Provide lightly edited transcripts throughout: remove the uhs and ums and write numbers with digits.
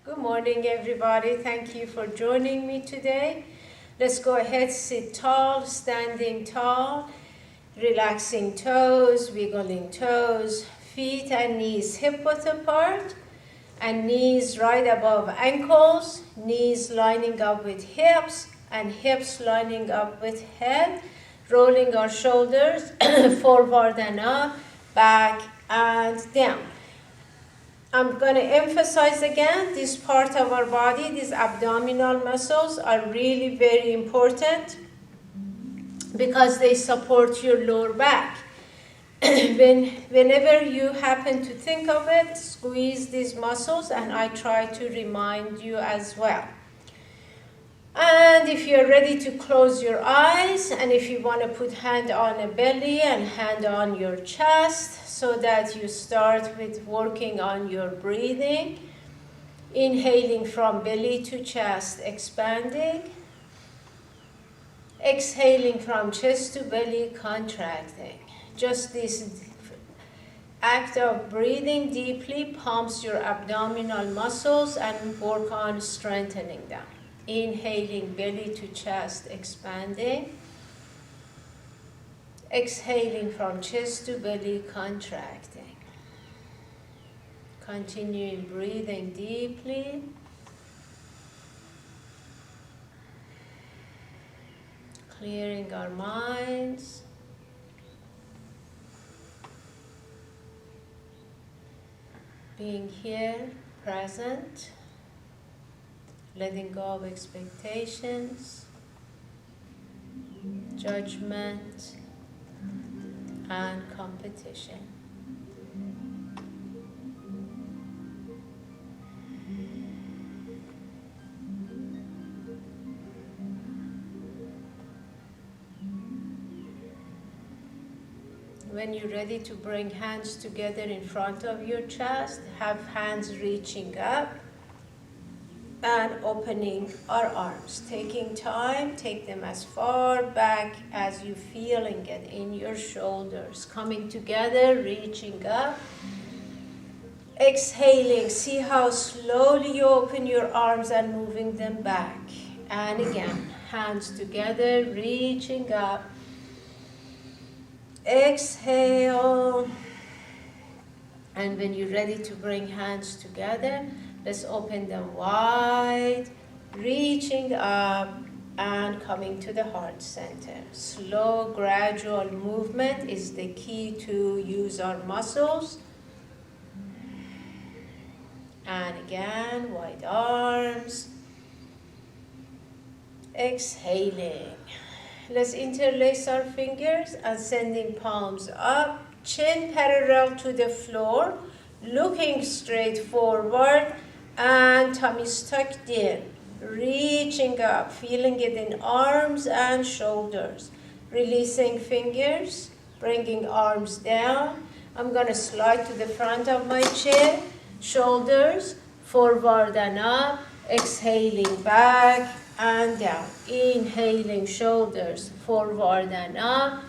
Good morning, everybody. Thank you for joining me today. Let's go ahead, sit tall, standing tall, relaxing toes, wiggling toes, feet and knees hip-width apart, and knees right above ankles, knees lining up with hips, and hips lining up with head, rolling our shoulders forward and up, back and down. I'm going to emphasize again, this part of our body, these abdominal muscles are really very important because they support your lower back. Whenever you happen to think of it, squeeze these muscles, and I try to remind you as well. And if you're ready to close your eyes, and if you want to put hand on a belly and hand on your chest, so that you start with working on your breathing, inhaling from belly to chest, expanding, exhaling from chest to belly, contracting. Just this act of breathing deeply pumps your abdominal muscles and work on strengthening them. Inhaling belly to chest, expanding. Exhaling from chest to belly, contracting. Continuing breathing deeply. Clearing our minds. Being here, present. Letting go of expectations, judgment, and competition. When you're ready to bring hands together in front of your chest, have hands reaching up and opening our arms. Taking time, take them as far back as you feeling it in your shoulders. Coming together, reaching up. Exhaling, see how slowly you open your arms and moving them back. And again, hands together, reaching up. Exhale. And when you're ready to bring hands together, let's open them wide, reaching up and coming to the heart center. Slow, gradual movement is the key to use our muscles. And again, wide arms. Exhaling. Let's interlace our fingers and sending palms up, chin parallel to the floor, looking straight forward, and tummies tucked in, reaching up, feeling it in arms and shoulders. Releasing fingers, bringing arms down. I'm going to slide to the front of my chin, shoulders forward and up, exhaling back and down. Inhaling, shoulders forward and up,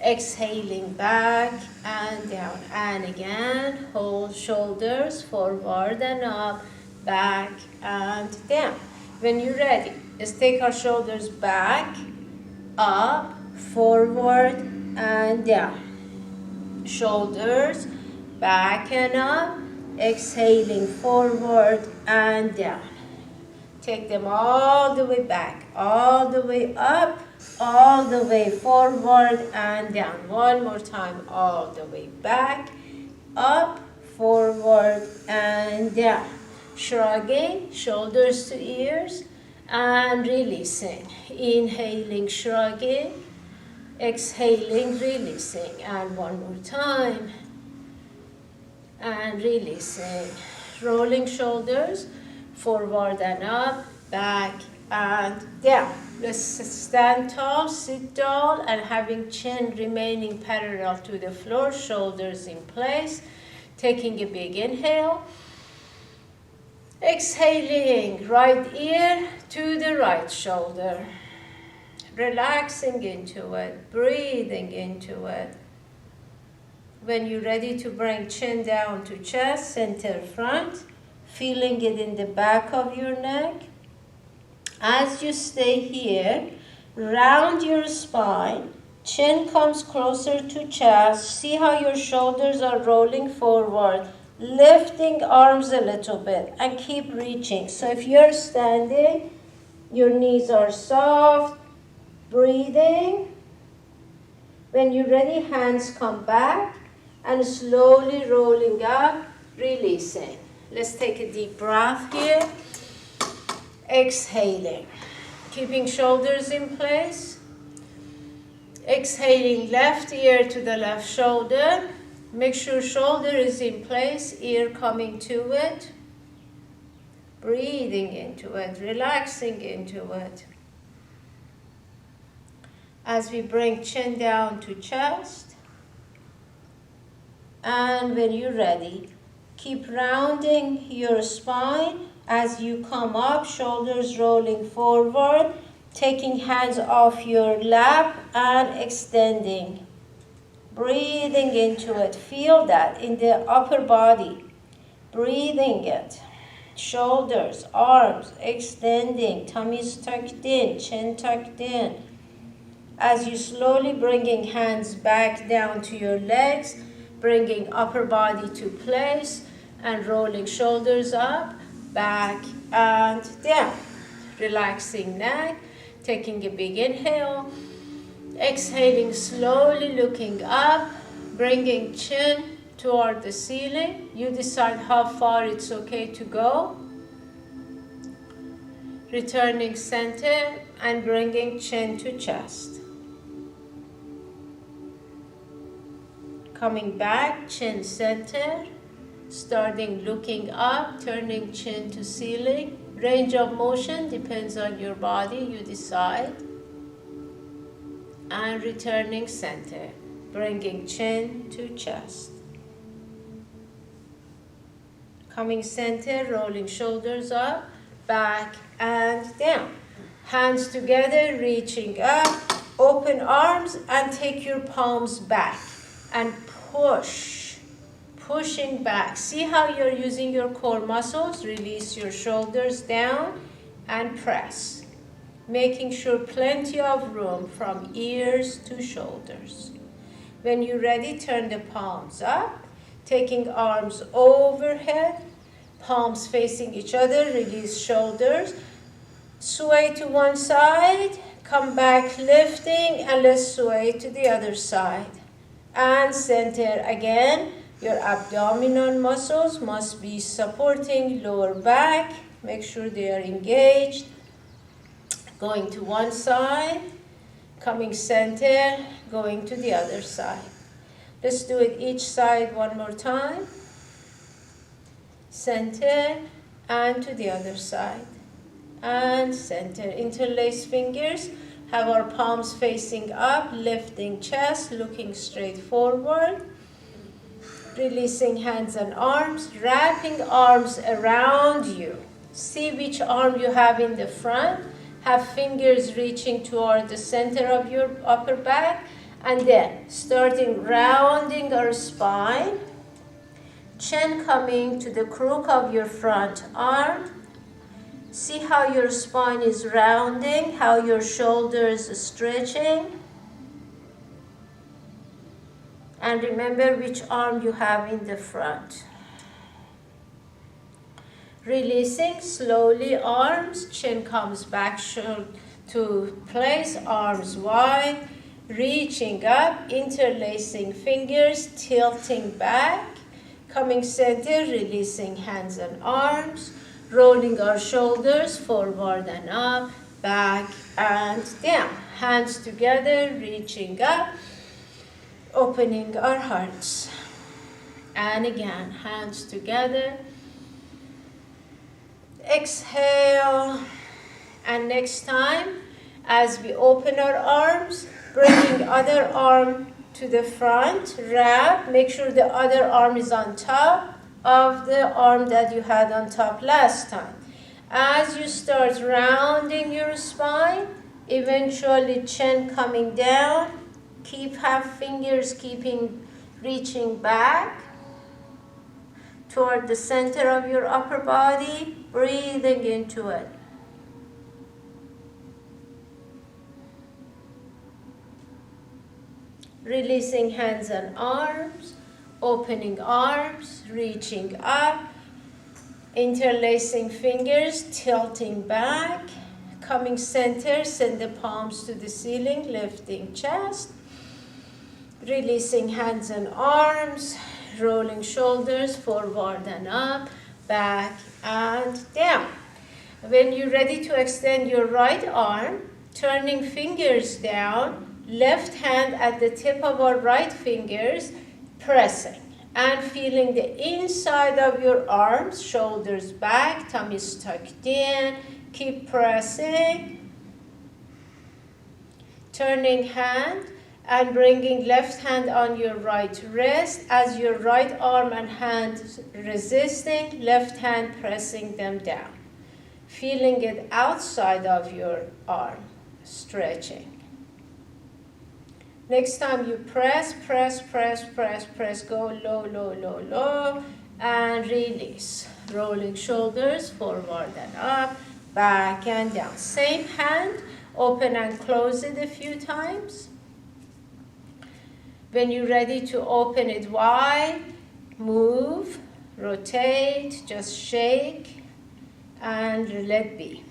exhaling back and down. And again, hold shoulders forward and up, back and down. When you're ready, let's take our shoulders back, up, forward and down. Shoulders back and up, exhaling forward and down. Take them all the way back, all the way up, all the way forward and down. One more time, all the way back, up, forward and down. Shrugging, shoulders to ears, and releasing. Inhaling, shrugging, exhaling, releasing. And one more time. And releasing. Rolling shoulders, forward and up, back and down. Let's stand tall, sit tall, and having chin remaining parallel to the floor, shoulders in place. Taking a big inhale. Exhaling, right ear to the right shoulder. Relaxing into it, breathing into it. When you're ready to bring chin down to chest, center front, feeling it in the back of your neck. As you stay here, round your spine, chin comes closer to chest. See how your shoulders are rolling forward, lifting arms a little bit, and keep reaching. So if you're standing, your knees are soft, breathing. When you're ready, hands come back and slowly rolling up, releasing. Let's take a deep breath here. Exhaling, keeping shoulders in place. Exhaling, left ear to the left shoulder. Make sure shoulder is in place, ear coming to it. Breathing into it, relaxing into it. As we bring chin down to chest. And when you're ready, keep rounding your spine as you come up, shoulders rolling forward, taking hands off your lap and extending. Breathing into it. Feel that in the upper body. Breathing it. Shoulders, arms, extending, tummies tucked in, chin tucked in. As you slowly bringing hands back down to your legs, bringing upper body to place and rolling shoulders up, back and down. Relaxing neck, taking a big inhale, exhaling slowly, looking up, bringing chin toward the ceiling. You decide how far it's okay to go. Returning center and bringing chin to chest. Coming back, chin center, starting looking up, turning chin to ceiling. Range of motion depends on your body, you decide. And returning center, bringing chin to chest. Coming center, rolling shoulders up, back and down. Hands together, reaching up, open arms and take your palms back and push, pushing back. See how you're using your core muscles, release your shoulders down and press. Making sure plenty of room from ears to shoulders. When you're ready, turn the palms up. Taking arms overhead, palms facing each other, release shoulders. Sway to one side, come back lifting, and let's sway to the other side. And center again. Your abdominal muscles must be supporting lower back. Make sure they are engaged. Going to one side, coming center, going to the other side. Let's do it each side one more time. Center and to the other side. And center. Interlace fingers. Have our palms facing up, lifting chest, looking straight forward. Releasing hands and arms, wrapping arms around you. See which arm you have in the front. Have fingers reaching toward the center of your upper back. And then starting rounding our spine. Chin coming to the crook of your front arm. See how your spine is rounding, how your shoulders are stretching. And remember which arm you have in the front. Releasing slowly arms, chin comes back to place, arms wide. Reaching up, interlacing fingers, tilting back. Coming center, releasing hands and arms. Rolling our shoulders forward and up, back and down. Hands together, reaching up, opening our hearts. And again, hands together. Exhale. And next time, as we open our arms, bringing other arm to the front, wrap. Make sure the other arm is on top of the arm that you had on top last time. As you start rounding your spine, eventually chin coming down, have fingers keeping reaching back. toward the center of your upper body, breathing into it. Releasing hands and arms, opening arms, reaching up, interlacing fingers, tilting back, coming center, send the palms to the ceiling, lifting chest, releasing hands and arms, rolling shoulders forward and up, back and down. When you're ready to extend your right arm, turning fingers down, left hand at the tip of our right fingers, pressing and feeling the inside of your arms, shoulders back, tummies tucked in, keep pressing. Turning hand and bringing left hand on your right wrist as your right arm and hand resisting, left hand pressing them down. Feeling it outside of your arm, stretching. Next time you press, press, press, press, press, go low, low, low, low, and release. Rolling shoulders forward and up, back and down. Same hand, open and close it a few times. When you're ready to open it wide, move, rotate, just shake, and let be.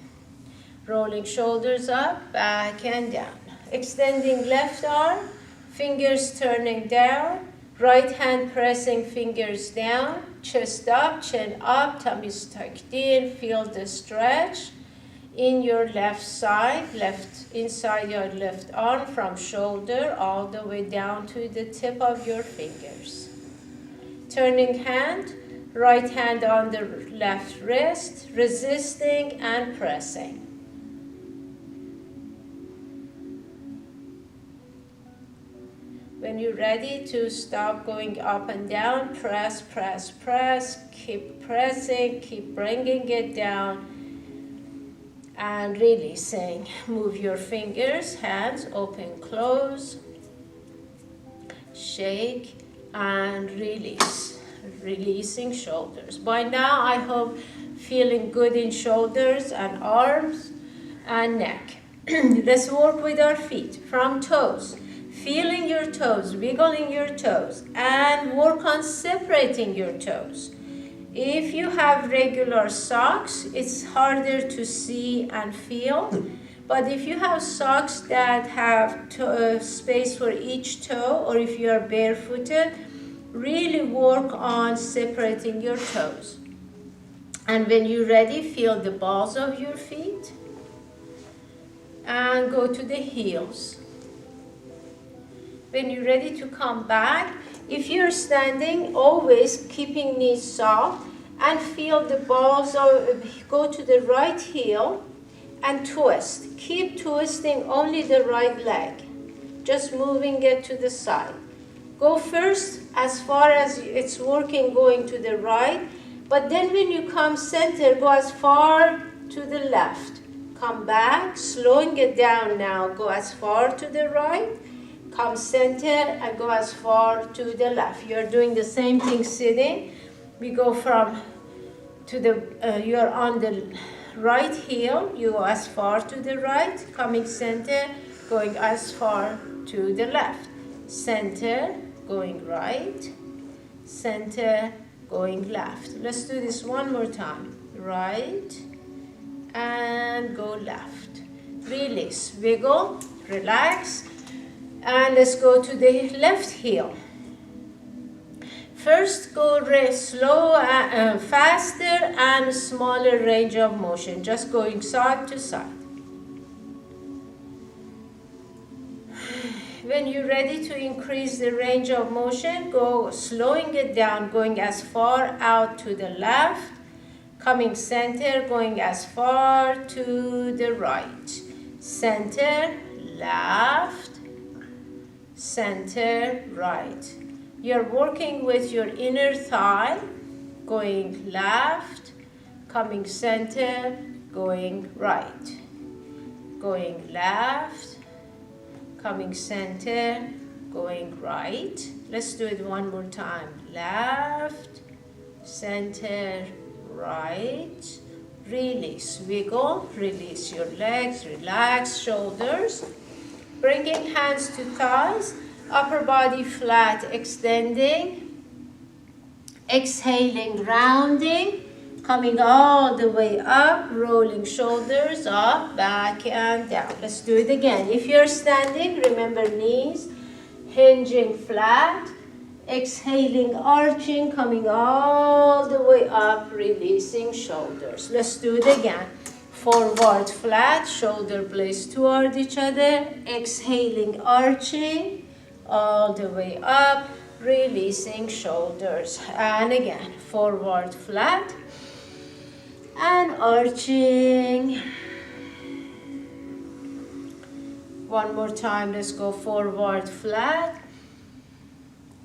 Rolling shoulders up, back and down. Extending left arm, fingers turning down, right hand pressing fingers down, chest up, chin up, tummies tucked in, feel the stretch in your left side, inside your left arm from shoulder all the way down to the tip of your fingers. Turning hand, right hand on the left wrist, resisting and pressing. When you're ready to stop going up and down, press, press, press, keep pressing, keep bringing it down, and releasing. Move your fingers, hands open, close, shake, and release. Releasing shoulders. By now, I hope feeling good in shoulders and arms and neck. Let's work with our feet from toes. Feeling your toes, wiggling your toes, and work on separating your toes. If you have regular socks, it's harder to see and feel. But if you have socks that have space for each toe, or if you are barefooted, really work on separating your toes. And when you're ready, feel the balls of your feet and go to the heels. When you're ready to come back, if you're standing, always keeping knees soft and feel the balls go to the right heel and twist. Keep twisting only the right leg, just moving it to the side. Go first as far as it's working going to the right, but then when you come center, go as far to the left. Come back, slowing it down now, go as far to the right, come center and go as far to the left. You're doing the same thing sitting. We go from to the, you're on the right heel, you go as far to the right, coming center, going as far to the left. Center, going right, center, going left. Let's do this one more time. Right, and go left. Release, wiggle, relax, and let's go to the left heel. First, go slow, faster and smaller range of motion, just going side to side. When you're ready to increase the range of motion, go slowing it down, going as far out to the left, coming center, going as far to the right. Center, left, center, right. You're working with your inner thigh, going left, coming center, going right. Going left, coming center, going right. Let's do it one more time. Left, center, right, release, wiggle, release your legs, relax shoulders, bringing hands to thighs, upper body flat, extending, exhaling, rounding, coming all the way up, rolling shoulders up, back and down. Let's do it again. If you're standing, remember knees hinging flat, exhaling, arching, coming all the way up, releasing shoulders. Let's do it again. Forward flat, shoulder blades toward each other, exhaling, arching, all the way up, releasing shoulders. And again, forward flat and arching. One more time, let's go forward flat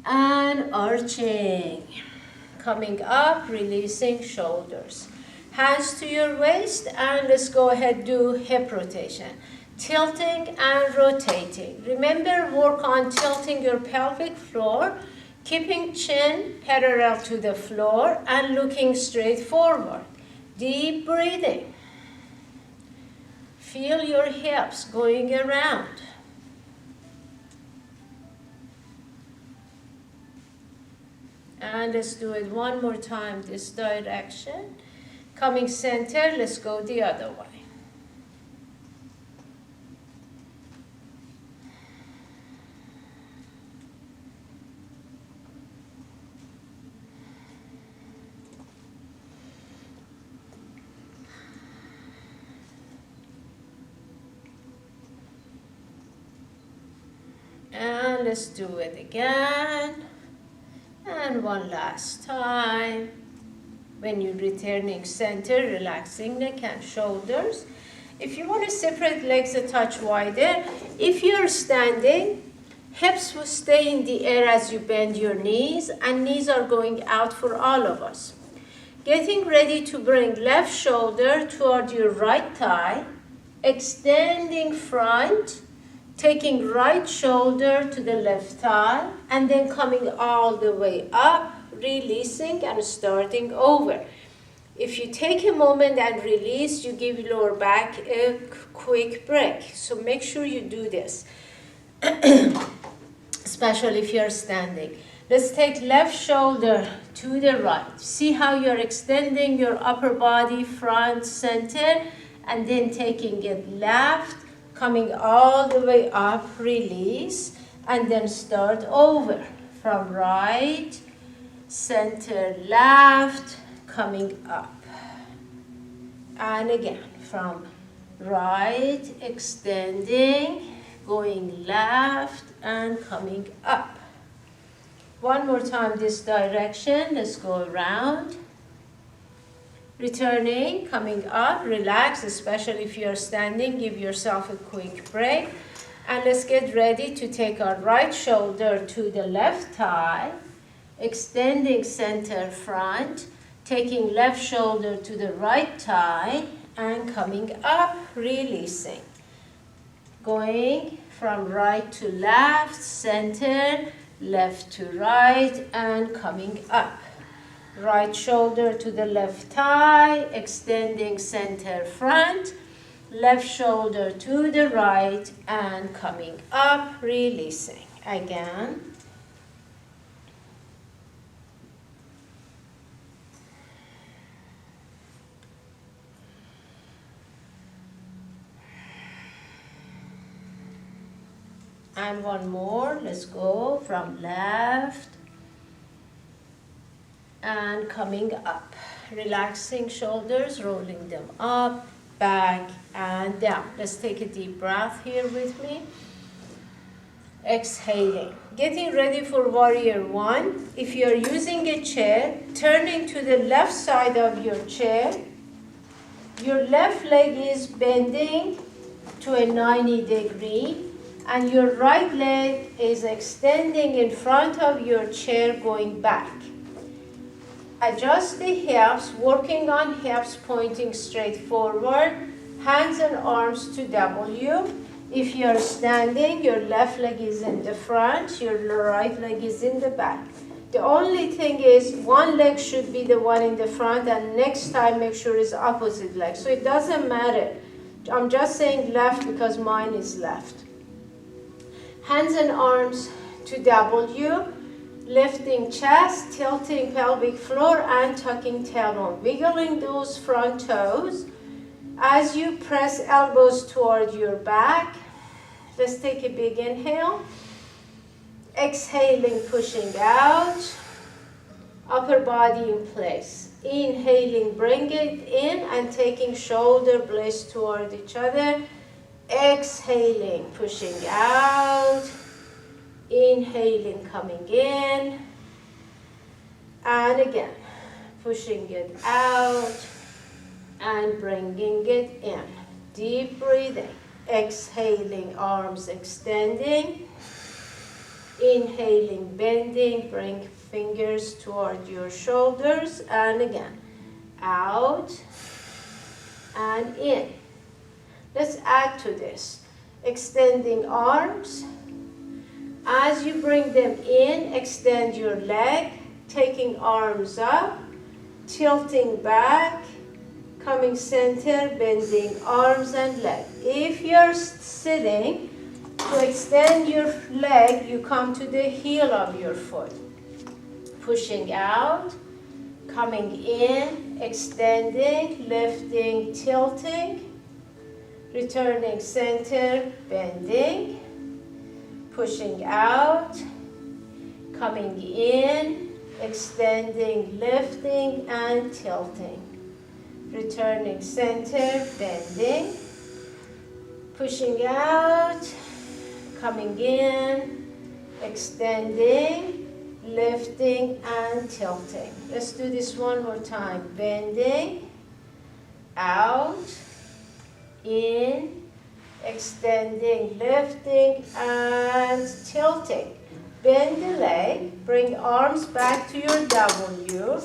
and arching. Coming up, releasing shoulders. Hands to your waist, and let's go ahead, do hip rotation. Tilting and rotating. Remember, work on tilting your pelvic floor, keeping chin parallel to the floor and looking straight forward. Deep breathing. Feel your hips going around. And let's do it one more time, this direction. Coming center, let's go the other way. And let's do it again. And one last time. When you're returning center, relaxing neck and shoulders. If you want to separate legs a touch wider, if you're standing, hips will stay in the air as you bend your knees, and knees are going out for all of us. Getting ready to bring left shoulder toward your right thigh, extending front, taking right shoulder to the left thigh, and then coming all the way up, releasing and starting over. If you take a moment and release, you give lower back a quick break. So make sure you do this, especially if you're standing. Let's take left shoulder to the right. See how you're extending your upper body, front, center, and then taking it left, coming all the way up, release, and then start over from right, center, left, coming up. And again, from right, extending, going left, and coming up. One more time this direction, let's go around. Returning, coming up, relax, especially if you're standing, give yourself a quick break. And let's get ready to take our right shoulder to the left thigh, extending center front, taking left shoulder to the right thigh, and coming up, releasing. Going from right to left, center, left to right, and coming up. Right shoulder to the left thigh, extending center front, left shoulder to the right, and coming up, releasing. Again. And one more, let's go from left and coming up. Relaxing shoulders, rolling them up, back and down. Let's take a deep breath here with me. Exhaling. Getting ready for warrior one. If you're using a chair, turning to the left side of your chair. Your left leg is bending to a 90 degree. And your right leg is extending in front of your chair, going back. Adjust the hips, working on hips pointing straight forward, hands and arms to W. If you're standing, your left leg is in the front, your right leg is in the back. The only thing is one leg should be the one in the front, and next time make sure it's opposite leg. So it doesn't matter. I'm just saying left because mine is left. Hands and arms to W, lifting chest, tilting pelvic floor, and tucking tailbone. Wiggling those front toes as you press elbows toward your back. Let's take a big inhale. Exhaling, pushing out. Upper body in place. Inhaling, bring it in and taking shoulder blades toward each other. Exhaling, pushing out. Inhaling, coming in. And again, pushing it out and bringing it in. Deep breathing. Exhaling, arms extending. Inhaling, bending, bring fingers toward your shoulders, and again, out and in. Let's add to this. Extending arms. As you bring them in, extend your leg, taking arms up, tilting back, coming center, bending arms and leg. If you're sitting, to extend your leg, you come to the heel of your foot. Pushing out, coming in, extending, lifting, tilting, returning center, bending, pushing out, coming in, extending, lifting, and tilting. Returning center, bending, pushing out, coming in, extending, lifting, and tilting. Let's do this one more time. Bending, out, in, extending, lifting, and tilting. Bend the leg, bring arms back to your W.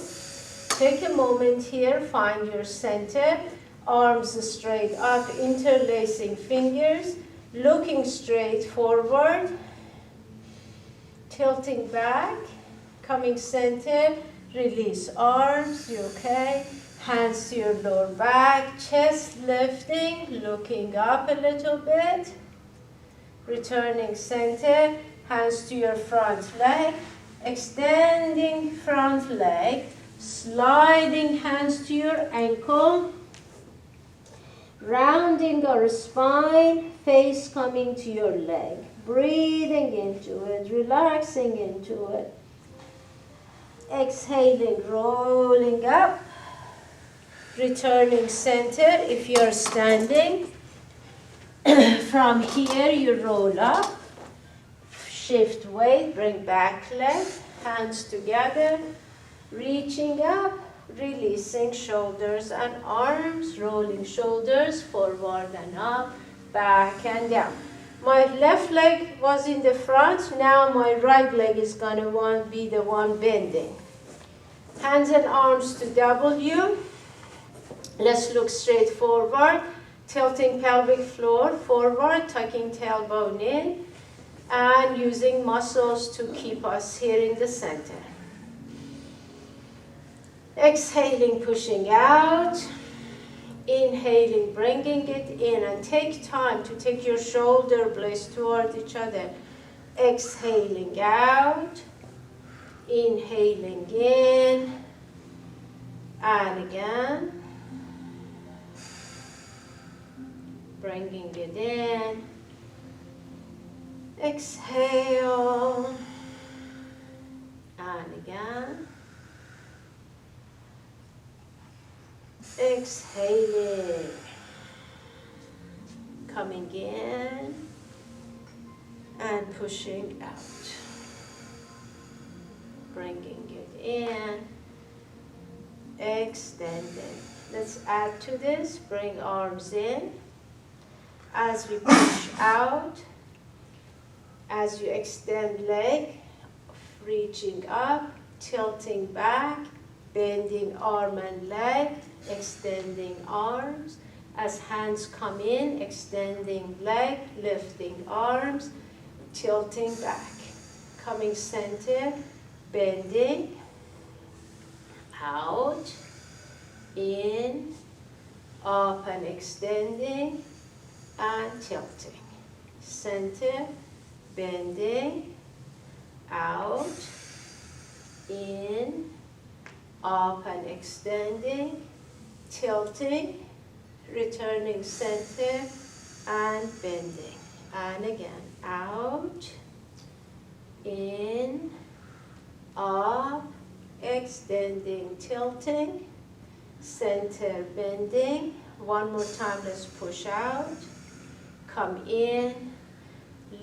Take a moment here, find your center. Arms straight up, interlacing fingers, looking straight forward, tilting back, coming center, release arms, you okay? Hands to your lower back, chest lifting, looking up a little bit, returning center, hands to your front leg, extending front leg, sliding hands to your ankle, rounding our spine, face coming to your leg. Breathing into it, relaxing into it. Exhaling, rolling up. Returning center if you're standing. From here you roll up. Shift weight, bring back leg. Hands together. Reaching up. Releasing shoulders and arms, rolling shoulders forward and up, back and down. My left leg was in the front, now my right leg is going to be the one bending. Hands and arms to W. Let's look straight forward, tilting pelvic floor forward, tucking tailbone in, and using muscles to keep us here in the center. Exhaling, pushing out. Inhaling, bringing it in, and take time to take your shoulder blades toward each other. Exhaling out. Inhaling in. And again. Bringing it in. Exhale. And again. Exhaling, coming in and pushing out, bringing it in, extending. Let's add to this, bring arms in. As we push out, as you extend leg, reaching up, tilting back, bending arm and leg, extending arms. As hands come in, extending leg, lifting arms, tilting back. Coming center, bending, out, in, up and extending, and tilting. Center, bending, out, in, up and extending, tilting, returning center, and bending. And again, out, in, up, extending, tilting, center, bending. One more time, let's push out, come in,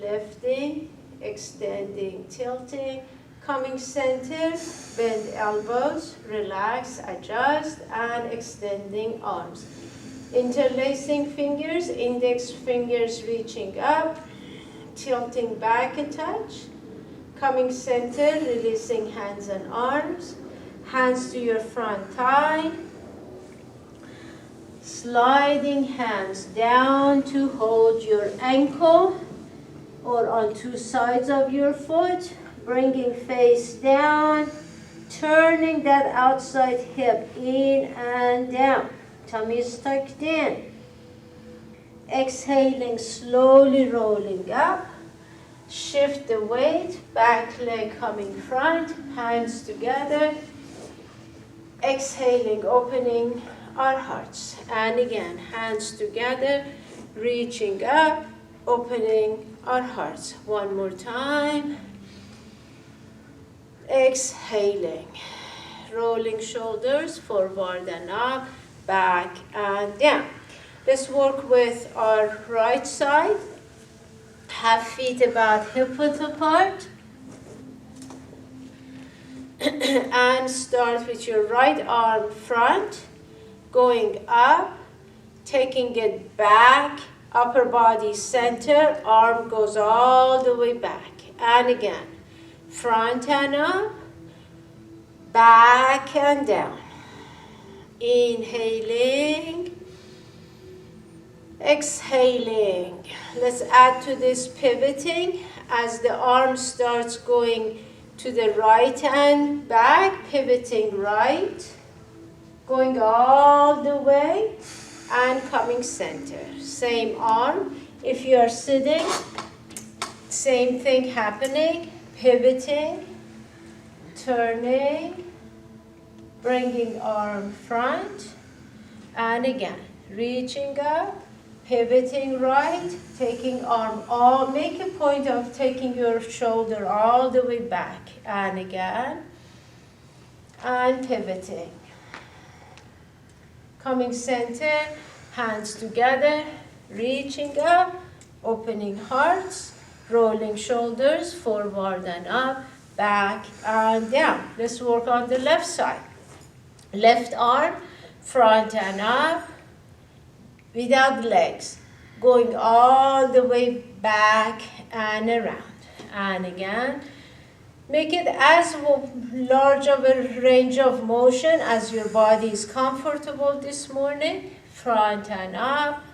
lifting, extending, tilting, coming center, bend elbows, relax, adjust, and extending arms. Interlacing fingers, index fingers reaching up, tilting back a touch, coming center, releasing hands and arms, hands to your front thigh, sliding hands down to hold your ankle or on two sides of your foot, bringing face down, turning that outside hip in and down. Tummy is tucked in. Exhaling, slowly rolling up. Shift the weight, back leg coming front, hands together. Exhaling, opening our hearts. And again, hands together, reaching up, opening our hearts. One more time. Exhaling, rolling shoulders forward and up, back and down. Let's work with our right side. Have feet about hip width apart. And start with your right arm front, going up, taking it back, upper body center, arm goes all the way back. And again, front and up, back and down. Inhaling, exhaling. Let's add to this pivoting as the arm starts going to the right and back, pivoting right, going all the way and coming center. Same arm. If you are sitting, same thing happening, pivoting, turning, bringing arm front, and again, reaching up, pivoting right, taking arm all, make a point of taking your shoulder all the way back, and again, and pivoting. Coming center, hands together, reaching up, opening hearts, rolling shoulders forward and up, back and down. Let's work on the left side. Left arm, front and up, without legs, going all the way back and around. And again, make it as large of a range of motion as your body is comfortable this morning. Front and up,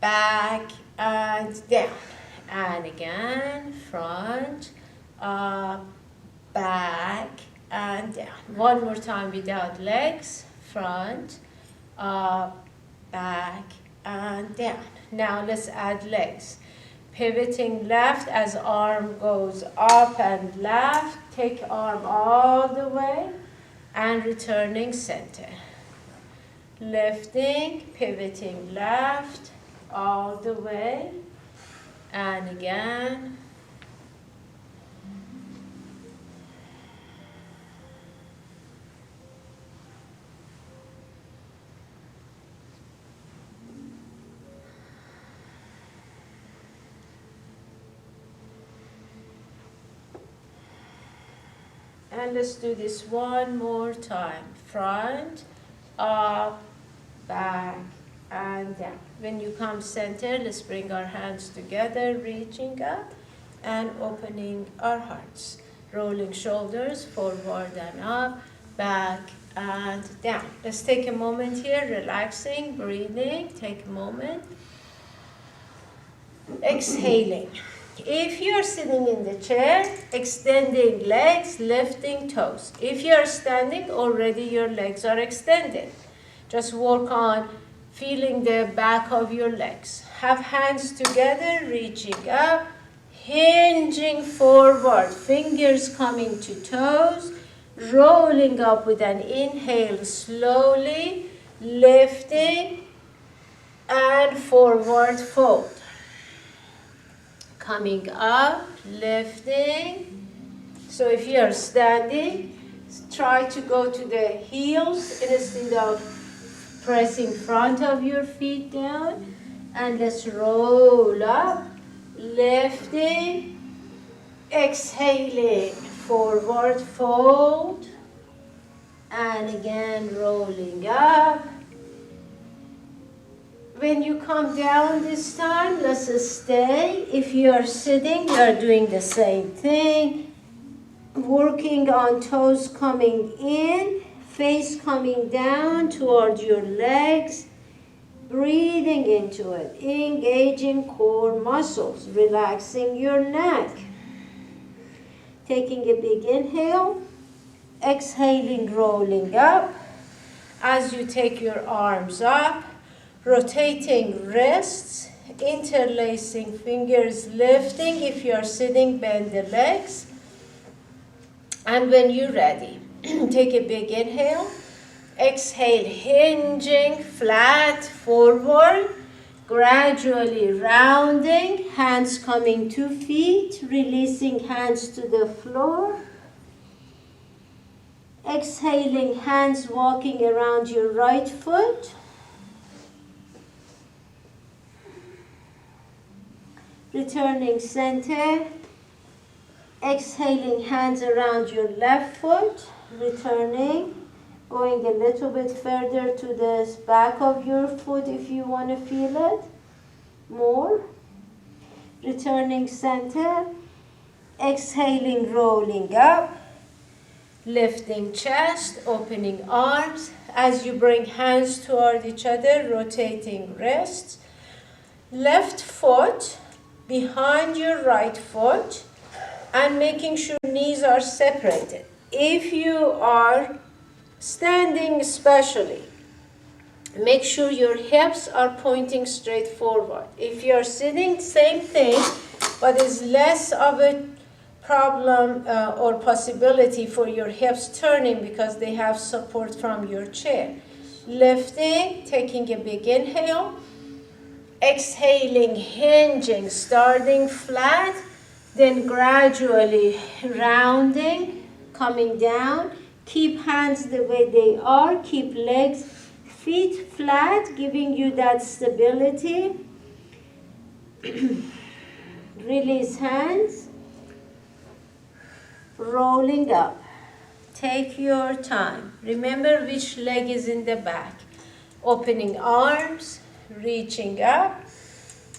back and down. And again, front, up, back, and down. One more time without legs. Front, up, back, and down. Now let's add legs. Pivoting left as arm goes up and left. Take arm all the way and returning center. Lifting, pivoting left, all the way. And again. And let's do this one more time. Front, up, back, and down. When you come center, let's bring our hands together, reaching up and opening our hearts. Rolling shoulders forward and up, back and down. Let's take a moment here, relaxing, breathing. Take a moment. Exhaling. If you're sitting in the chair, extending legs, lifting toes. If you're standing, already your legs are extended. Just work on feeling the back of your legs. Have hands together, reaching up, hinging forward, fingers coming to toes, rolling up with an inhale slowly, lifting, and forward fold. Coming up, lifting. So if you are standing, try to go to the heels instead of pressing front of your feet down. And let's roll up, lifting, exhaling, forward fold. And again, rolling up. When you come down this time, let's stay. If you are sitting, you are doing the same thing. Working on toes coming in, face coming down toward your legs. Breathing into it, engaging core muscles, relaxing your neck. Taking a big inhale, exhaling, rolling up. As you take your arms up, rotating wrists, interlacing fingers, lifting. If you are sitting, bend the legs. And when you're ready, take a big inhale. Exhale, hinging flat forward, gradually rounding, hands coming to feet, releasing hands to the floor. Exhaling, hands walking around your right foot. Returning center. Exhaling, hands around your left foot. Returning. Going a little bit further to the back of your foot if you want to feel it more. Returning center. Exhaling, rolling up. Lifting chest, opening arms. As you bring hands toward each other, rotating wrists. Left foot behind your right foot and making sure knees are separated. If you are standing especially, make sure your hips are pointing straight forward. If you're sitting, same thing, but it's less of a problem or possibility for your hips turning because they have support from your chair. Lifting, taking a big inhale, exhaling, hinging, starting flat, then gradually rounding, coming down. Keep hands the way they are. Keep legs, feet flat, giving you that stability. Release hands. Rolling up. Take your time. Remember which leg is in the back. Opening arms, reaching up,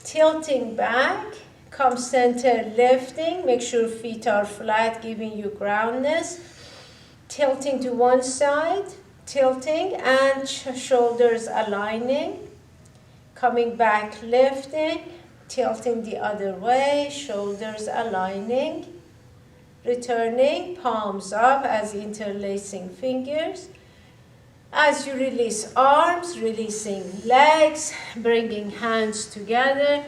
tilting back, come center, lifting. Make sure feet are flat, giving you groundness. Tilting to one side, tilting, and shoulders aligning. Coming back, lifting, tilting the other way, shoulders aligning. Returning, palms up as interlacing fingers. As you release arms, releasing legs, bringing hands together,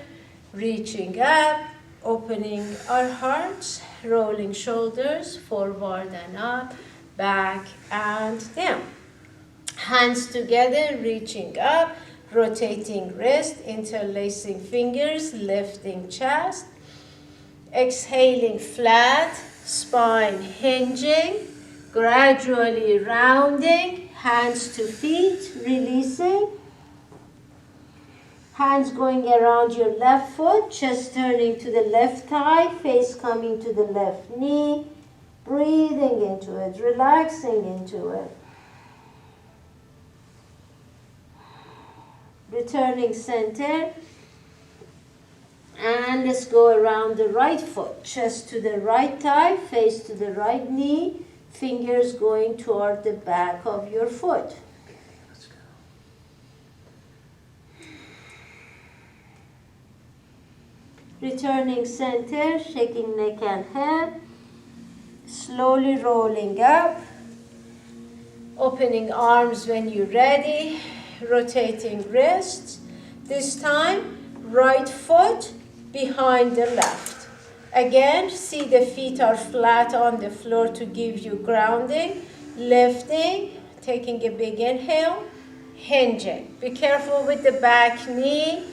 reaching up, opening our hearts, rolling shoulders forward and up, back and down. Hands together, reaching up, rotating wrist, interlacing fingers, lifting chest. Exhaling flat, spine hinging, gradually rounding, hands to feet, releasing. Hands going around your left foot, chest turning to the left thigh, face coming to the left knee. Breathing into it, relaxing into it. Returning center. And let's go around the right foot. Chest to the right thigh, face to the right knee. Fingers going toward the back of your foot. Returning center, shaking neck and head. Slowly rolling up. Opening arms when you're ready. Rotating wrists. This time, right foot behind the left. Again, see the feet are flat on the floor to give you grounding. Lifting, taking a big inhale, hinging. Be careful with the back knee,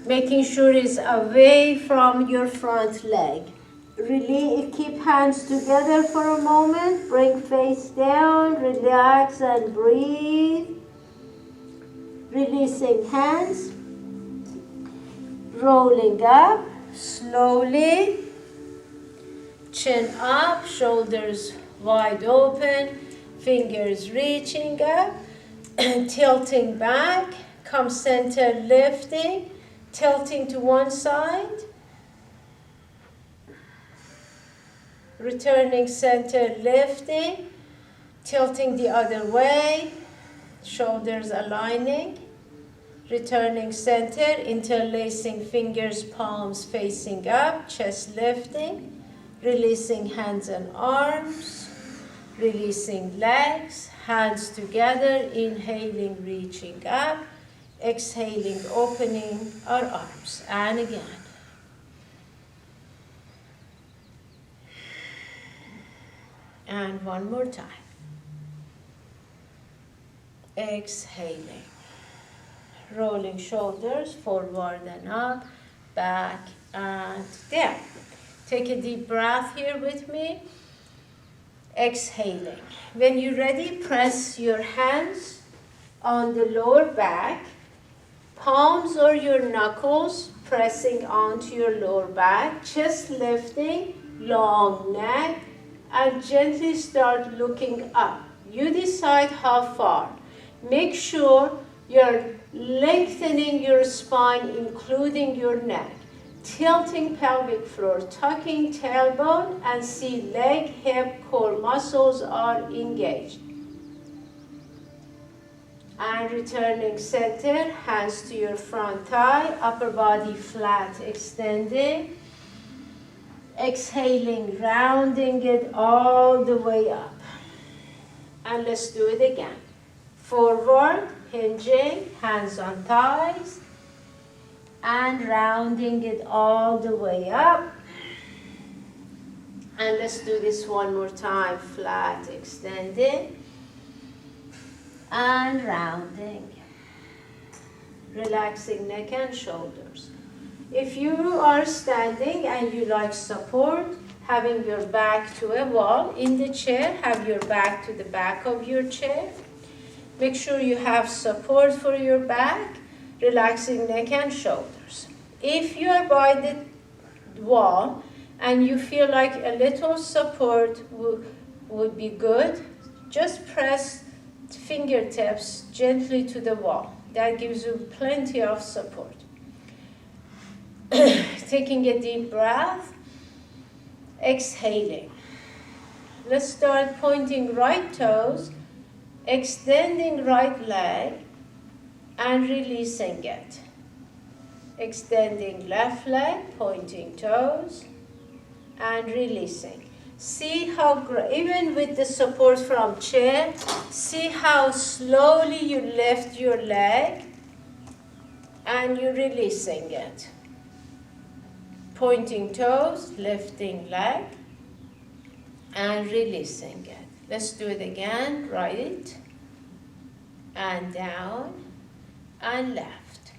making sure it's away from your front leg. Really, keep hands together for a moment. Bring face down, relax and breathe. Releasing hands. Rolling up, slowly. Chin up, shoulders wide open, fingers reaching up, tilting back, come center, lifting, tilting to one side, returning center, lifting, tilting the other way, shoulders aligning, returning center, interlacing fingers, palms facing up, chest lifting, releasing hands and arms, releasing legs, hands together, inhaling, reaching up, exhaling, opening our arms, and again. And one more time. Exhaling. Rolling shoulders forward and up, back and down. Take a deep breath here with me. Exhaling. When you're ready, press your hands on the lower back, palms or your knuckles pressing onto your lower back, chest lifting, long neck, and gently start looking up. You decide how far. Make sure you're lengthening your spine, including your neck. Tilting pelvic floor, tucking tailbone, and see leg, hip, core muscles are engaged. And returning center, hands to your front thigh, upper body flat, extending. Exhaling, rounding it all the way up. And let's do it again. Forward, hinging, hands on thighs, and rounding it all the way up. And let's do this one more time. Flat, extending, and rounding. Relaxing neck and shoulders. If you are standing and you like support, having your back to a wall in the chair, have your back to the back of your chair. Make sure you have support for your back, relaxing neck and shoulders. If you are by the wall and you feel like a little support would be good, just press fingertips gently to the wall. That gives you plenty of support. Taking a deep breath, exhaling. Let's start pointing right toes, extending right leg, and releasing it. Extending left leg, pointing toes, and releasing. See how, even with the support from chair, see how slowly you lift your leg and you're releasing it. Pointing toes, lifting leg, and releasing it. Let's do it again. Right and down and left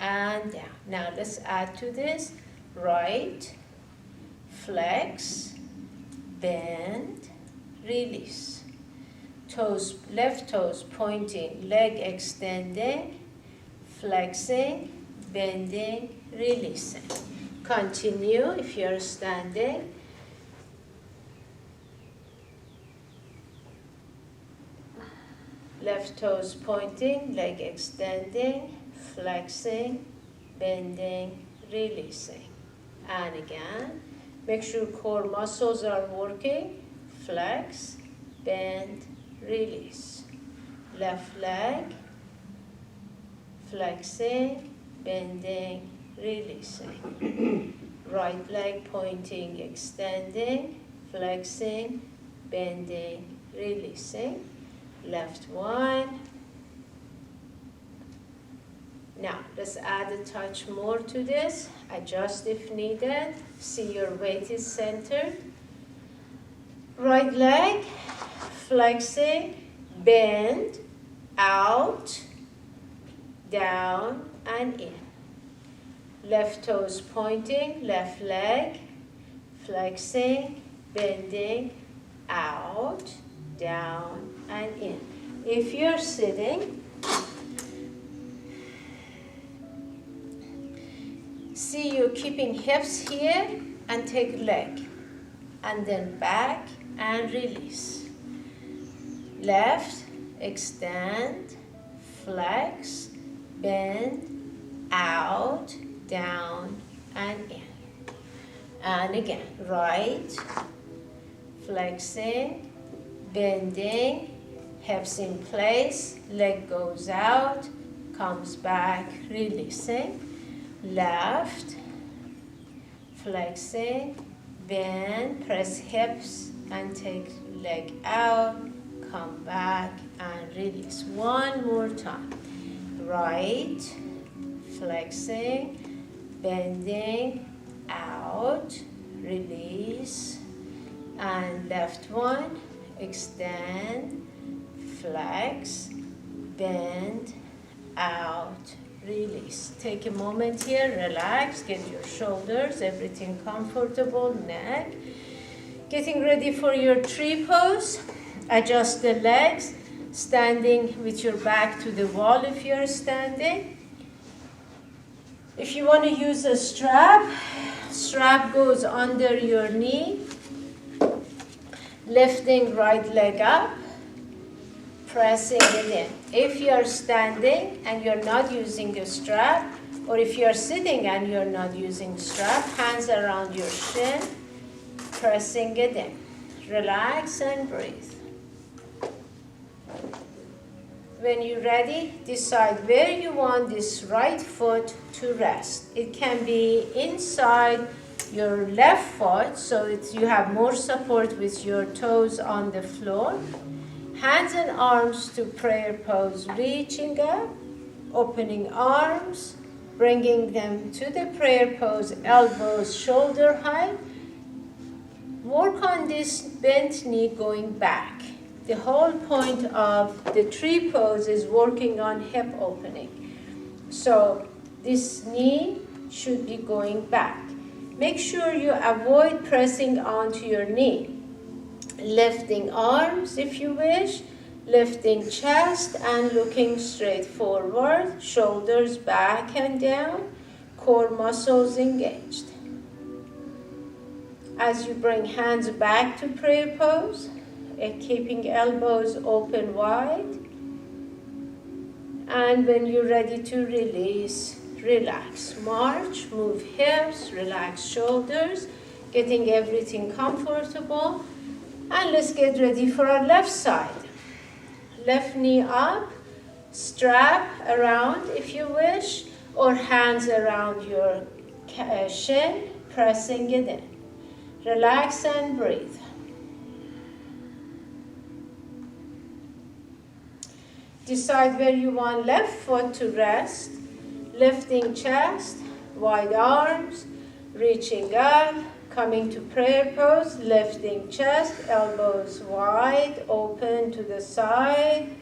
and down. Now let's add to this. Right, flex, bend, release. Toes, left toes pointing, leg extending, flexing, bending, releasing. Continue if you're standing. Left toes pointing, leg extending, flexing, bending, releasing. And again, make sure core muscles are working. Flex, bend, release. Left leg, flexing, bending, releasing. Right leg pointing, extending, flexing, bending, releasing. Left one. Now, let's add a touch more to this. Adjust if needed. See your weight is centered. Right leg, flexing, bend, out, down, and in. Left toes pointing, left leg, flexing, bending, out, down, and in. If you're sitting, see you keeping hips here and take leg. And then back and release. Left, extend, flex, bend, out, down, and in. And again, right, flexing, bending, hips in place, leg goes out, comes back, releasing. Left, flexing, bend, press hips and take leg out, come back and release. One more time. Right, flexing, bending, out, release. And left one, extend, flex, bend, out, release. Take a moment here, relax, get your shoulders, everything comfortable, neck. Getting ready for your tree pose. Adjust the legs, standing with your back to the wall if you're standing. If you want to use a strap, strap goes under your knee. Lifting right leg up, pressing it in. If you're standing and you're not using a strap, or if you're sitting and you're not using strap, hands around your shin, pressing it in. Relax and breathe. When you're ready, decide where you want this right foot to rest. It can be inside your left foot, so you have more support with your toes on the floor. Hands and arms to prayer pose, reaching up, opening arms, bringing them to the prayer pose, elbows shoulder height. Work on this bent knee going back. The whole point of the tree pose is working on hip opening. So this knee should be going back. Make sure you avoid pressing onto your knee. Lifting arms if you wish, lifting chest and looking straight forward, shoulders back and down, core muscles engaged. As you bring hands back to prayer pose, keeping elbows open wide. And when you're ready to release, relax. March, move hips, relax shoulders, getting everything comfortable. And let's get ready for our left side. Left knee up, strap around if you wish, or hands around your shin, pressing it in. Relax and breathe. Decide where you want left foot to rest. Lifting chest, wide arms, reaching up, coming to prayer pose, lifting chest, elbows wide, open to the side.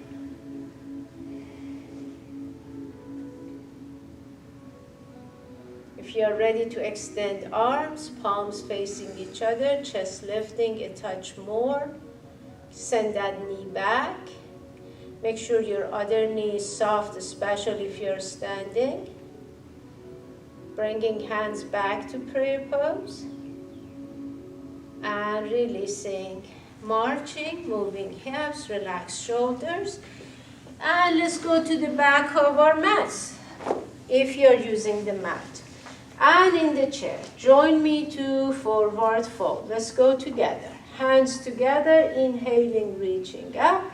If you are ready to extend arms, palms facing each other, chest lifting a touch more. Send that knee back. Make sure your other knee is soft, especially if you're standing. Bringing hands back to prayer pose. And releasing. Marching, moving hips, relax shoulders. And let's go to the back of our mats, if you're using the mat. And in the chair, join me to forward fold. Let's go together. Hands together, inhaling, reaching up.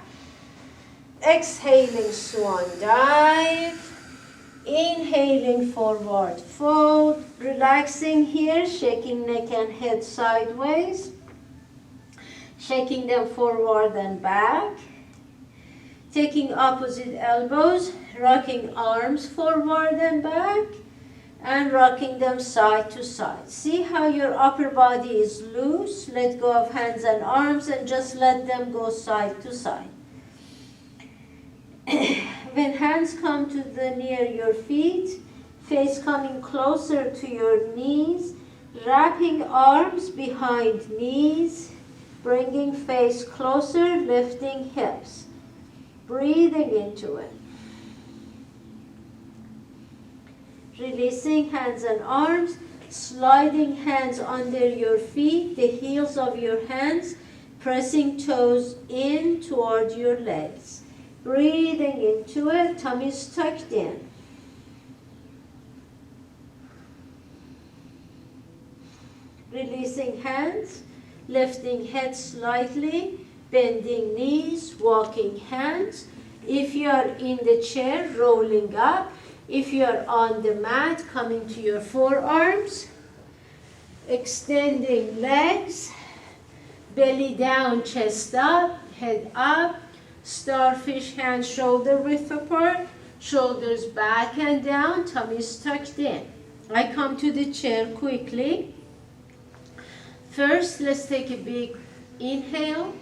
Exhaling, swan dive. Inhale. Inhaling, forward fold. Relaxing here, shaking neck and head sideways. Shaking them forward and back. Taking opposite elbows, rocking arms forward and back, and rocking them side to side. See how your upper body is loose? Let go of hands and arms and just let them go side to side. When hands come to near your feet, face coming closer to your knees, wrapping arms behind knees, bringing face closer, lifting hips. Breathing into it. Releasing hands and arms, sliding hands under your feet, the heels of your hands, pressing toes in toward your legs. Breathing into it, tummies tucked in. Releasing hands, lifting head slightly, bending knees, walking hands. If you are in the chair, rolling up. If you are on the mat, coming to your forearms. Extending legs, belly down, chest up, head up. Starfish, hands shoulder width apart. Shoulders back and down, tummies tucked in. I come to the chair quickly. First, let's take a big inhale.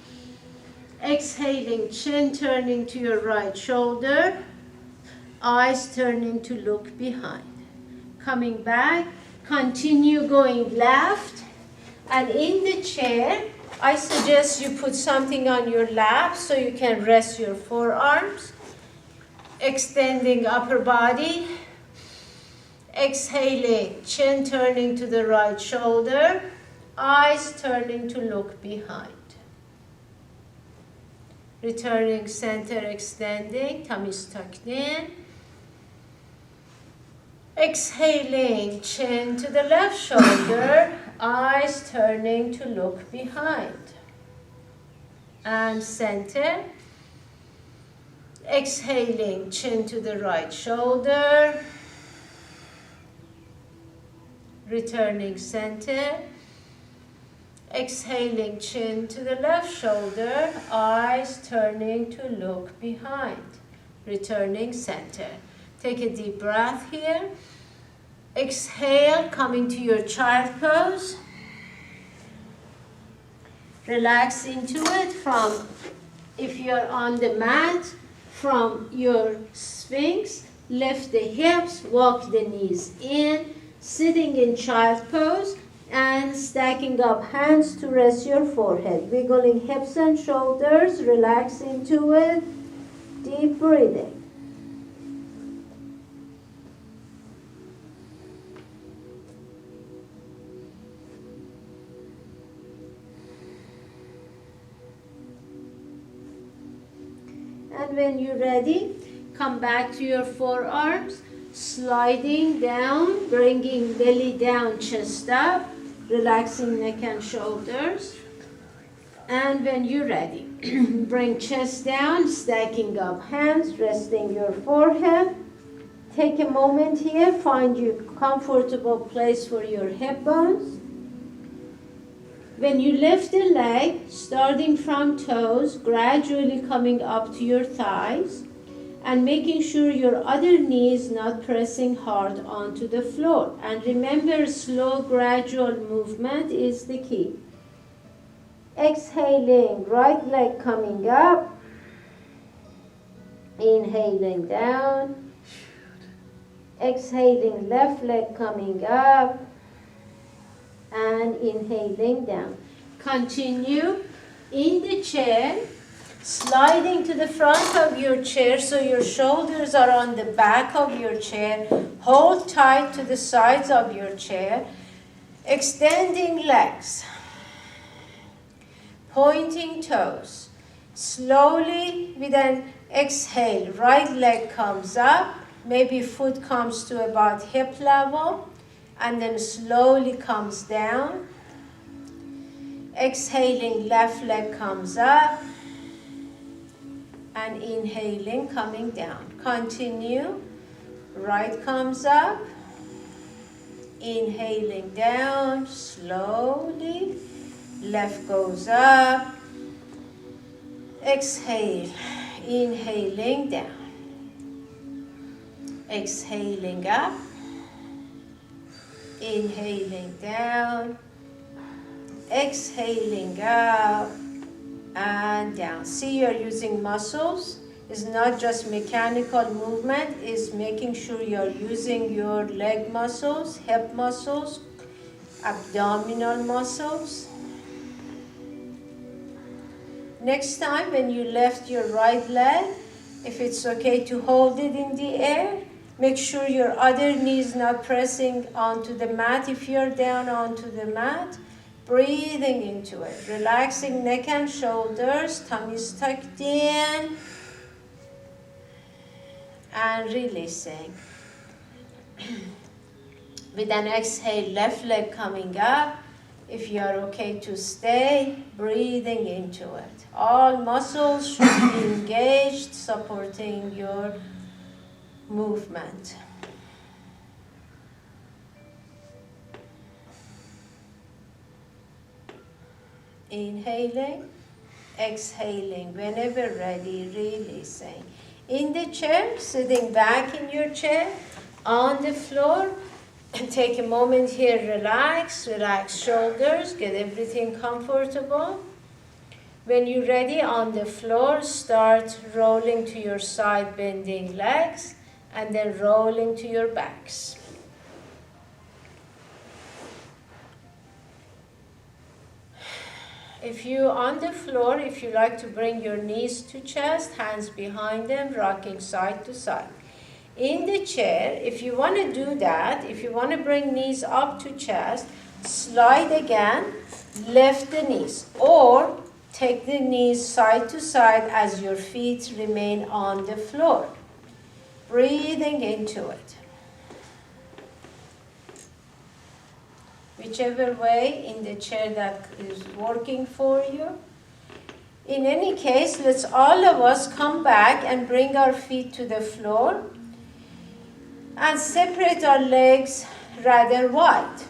Exhaling, chin turning to your right shoulder, eyes turning to look behind. Coming back, continue going left, and in the chair, I suggest you put something on your lap so you can rest your forearms. Extending upper body. Exhaling, chin turning to the right shoulder, eyes turning to look behind. Returning center, extending, tummies tucked in. Exhaling, chin to the left shoulder, eyes turning to look behind. And center. Exhaling, chin to the right shoulder. Returning center. Exhaling, chin to the left shoulder, eyes turning to look behind. Returning center. Take a deep breath here. Exhale, coming to your child pose. Relax into it from, if you're on the mat, from your sphinx. Lift the hips, walk the knees in, sitting in child pose. And stacking up hands to rest your forehead. Wiggling hips and shoulders, relax into it. Deep breathing. And when you're ready, come back to your forearms, sliding down, bringing belly down, chest up. Relaxing neck and shoulders. And when you're ready, bring chest down, stacking up hands, resting your forehead. Take a moment here, find your comfortable place for your hip bones. When you lift the leg, starting from toes, gradually coming up to your thighs, and making sure your other knee is not pressing hard onto the floor. And remember, slow, gradual movement is the key. Exhaling, right leg coming up. Inhaling down. Exhaling, left leg coming up. And inhaling down. Continue in the chair. Sliding to the front of your chair so your shoulders are on the back of your chair. Hold tight to the sides of your chair. Extending legs. Pointing toes. Slowly with an exhale, right leg comes up. Maybe foot comes to about hip level. And then slowly comes down. Exhaling, left leg comes up. And inhaling, coming down. Continue. Right comes up. Inhaling down slowly. Left goes up. Exhale. Inhaling down. Exhaling up. Inhaling down. Exhaling up and down. See, you're using muscles. It's not just mechanical movement. It's making sure you're using your leg muscles, hip muscles, abdominal muscles. Next time when you lift your right leg, if it's okay to hold it in the air, make sure your other knee is not pressing onto the mat. If you're down onto the mat, breathing into it, relaxing neck and shoulders, tummy is tucked in, and releasing. With an exhale, left leg coming up. If you are okay to stay, breathing into it. All muscles should be engaged, supporting your movement. Inhaling, exhaling, whenever ready, releasing. In the chair, sitting back in your chair, on the floor, take a moment here, relax shoulders, get everything comfortable. When you're ready on the floor, start rolling to your side, bending legs, and then rolling to your backs. If you're on the floor, if you like to bring your knees to chest, hands behind them, rocking side to side. In the chair, if you want to do that, if you want to bring knees up to chest, slide again, lift the knees, or take the knees side to side as your feet remain on the floor. Breathing into it. Whichever way in the chair that is working for you. In any case, let's all of us come back and bring our feet to the floor and separate our legs rather wide.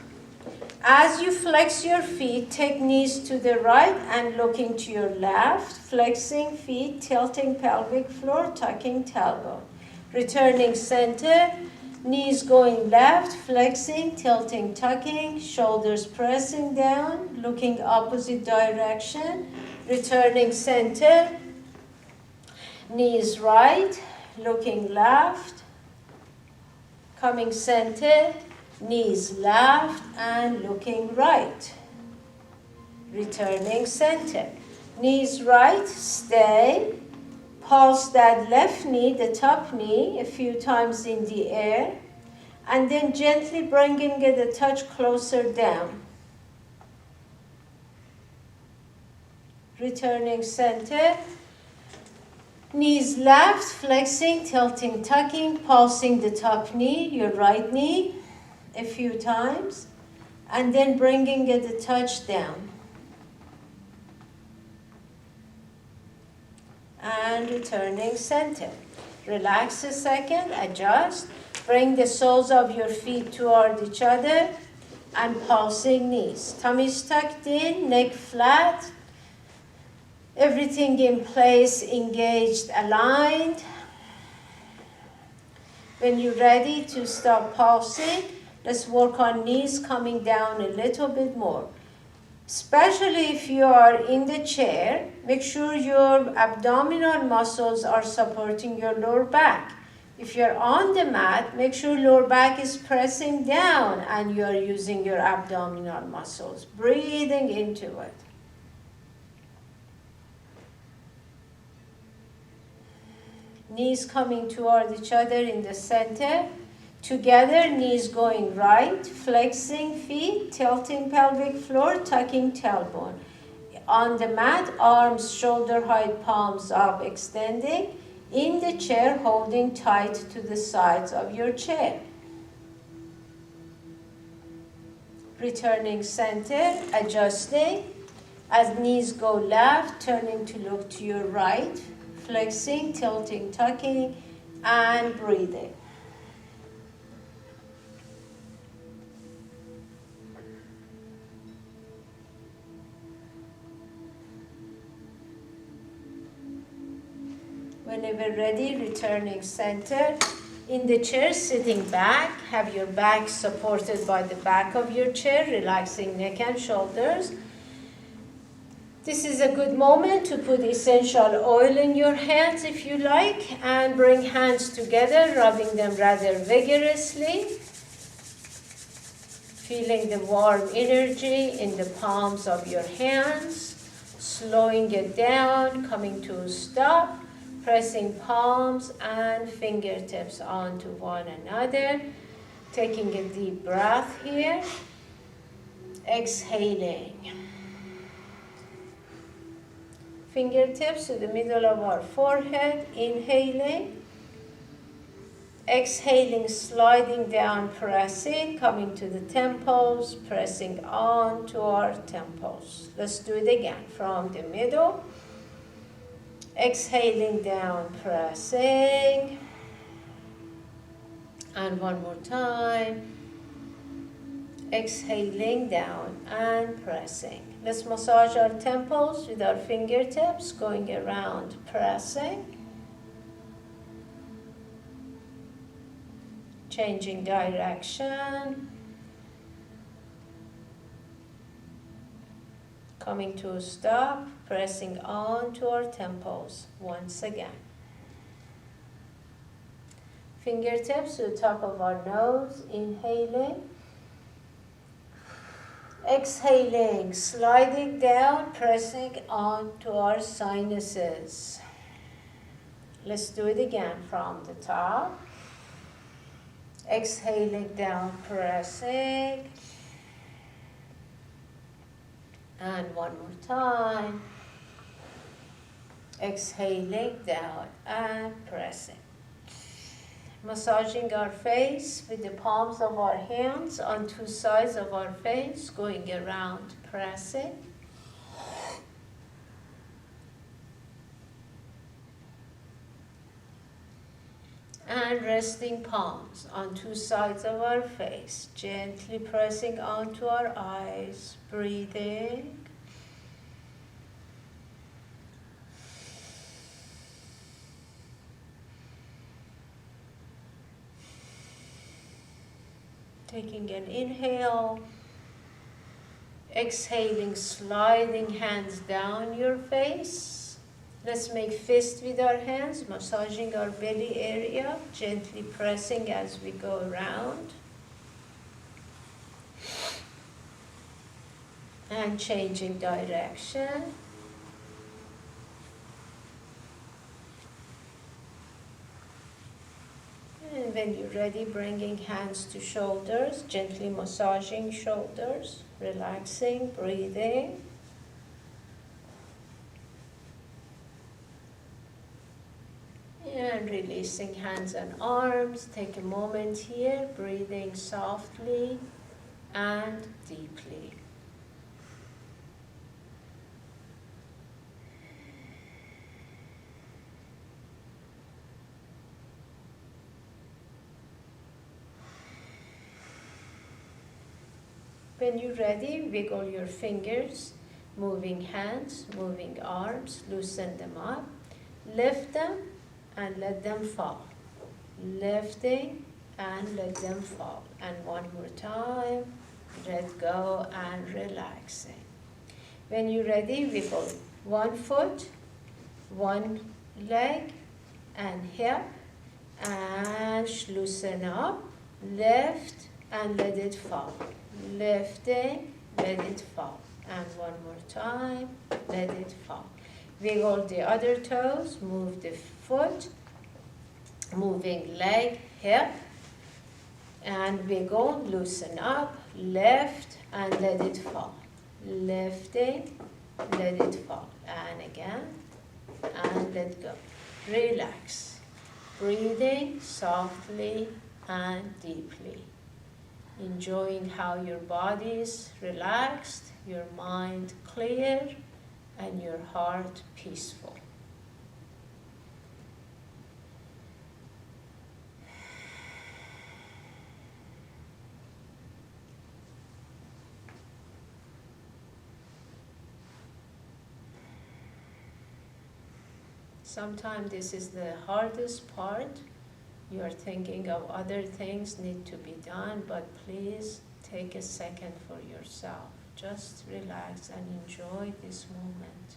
As you flex your feet, take knees to the right and looking to your left, flexing feet, tilting pelvic floor, tucking tailbone. Returning center, knees going left, flexing, tilting, tucking, shoulders pressing down, looking opposite direction. Returning center, knees right, looking left, coming center, knees left and looking right. Returning center. Knees right, stay. Pulse that left knee, the top knee, a few times in the air. And then gently bringing it a touch closer down. Returning center. Knees left, flexing, tilting, tucking, pulsing the top knee, your right knee, a few times, and then bringing it a touch down. And returning center. Relax a second, adjust, bring the soles of your feet toward each other, and pulsing knees. Tummy tucked in, neck flat, everything in place, engaged, aligned. When you're ready to stop pulsing, let's work on knees coming down a little bit more. Especially if you are in the chair, make sure your abdominal muscles are supporting your lower back. If you're on the mat, make sure lower back is pressing down and you're using your abdominal muscles, breathing into it. Knees coming toward each other in the center. Together, knees going right, flexing feet, tilting pelvic floor, tucking tailbone. On the mat, arms shoulder height, palms up, extending. In the chair, holding tight to the sides of your chair. Returning center, adjusting. As knees go left, turning to look to your right, flexing, tilting, tucking, and breathing. Whenever ready, returning center. In the chair, sitting back, have your back supported by the back of your chair, relaxing neck and shoulders. This is a good moment to put essential oil in your hands if you like, and bring hands together, rubbing them rather vigorously. Feeling the warm energy in the palms of your hands, slowing it down, coming to a stop, pressing palms and fingertips onto one another, taking a deep breath here, exhaling. Fingertips to the middle of our forehead, inhaling. Exhaling, sliding down, pressing, coming to the temples, pressing on to our temples. Let's do it again from the middle. Exhaling down, pressing. And one more time. Exhaling down and pressing. Let's massage our temples with our fingertips, going around, pressing. Changing direction, coming to a stop, pressing on to our temples once again. Fingertips to the top of our nose, inhaling. Exhaling, sliding down, pressing on to our sinuses. Let's do it again from the top. Exhaling down, pressing. And one more time. Exhaling down and pressing. Massaging our face with the palms of our hands on two sides of our face, going around, pressing. And resting palms on two sides of our face, gently pressing onto our eyes, breathing. Taking an inhale, exhaling, sliding hands down your face. Let's make fist with our hands, massaging our belly area, gently pressing as we go around. And changing direction. And when you're ready, bringing hands to shoulders, gently massaging shoulders, relaxing, breathing. And releasing hands and arms. Take a moment here, breathing softly and deeply. When you're ready, wiggle your fingers, moving hands, moving arms, loosen them up, lift them and let them fall. Lifting and let them fall. And one more time, let go and relaxing. When you're ready, wiggle one foot, one leg and hip, and loosen up, lift and let it fall. Lifting, let it fall. And one more time, let it fall. Wiggle the other toes, move the foot, moving leg, hip, and wiggle, loosen up, lift, and let it fall. Lifting, let it fall. And again, and let go. Relax. Breathing softly and deeply. Enjoying how your body is relaxed, your mind clear, and your heart peaceful. Sometimes this is the hardest part. You are thinking of other things need to be done, but please take a second for yourself. Just relax and enjoy this moment.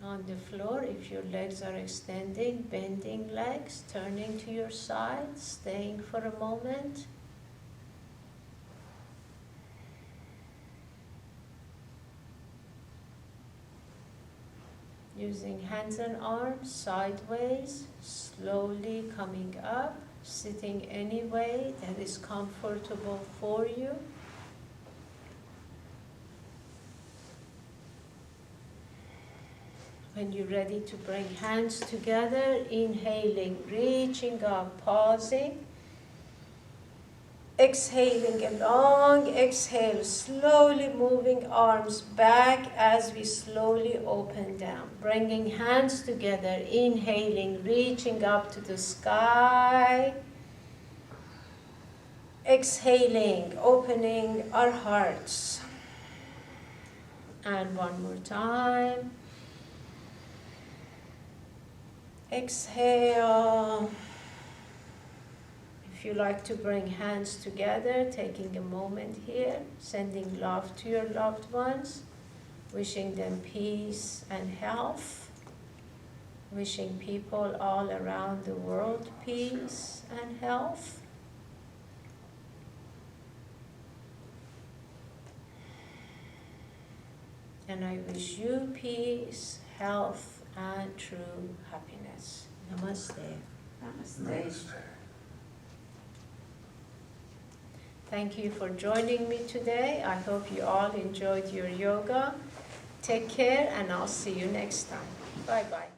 On the floor, if your legs are extending, bending legs, turning to your side, staying for a moment. Using hands and arms sideways, slowly coming up, sitting any way that is comfortable for you. When you're ready to bring hands together, inhaling, reaching up, pausing. Exhaling a long exhale, slowly moving arms back as we slowly open down. Bringing hands together, inhaling, reaching up to the sky. Exhaling, opening our hearts. And one more time. Exhale. If you like to bring hands together, taking a moment here, sending love to your loved ones, wishing them peace and health, wishing people all around the world peace and health. And I wish you peace, health, and true happiness. Namaste. Namaste. Thank you for joining me today. I hope you all enjoyed your yoga. Take care, and I'll see you next time. Bye-bye.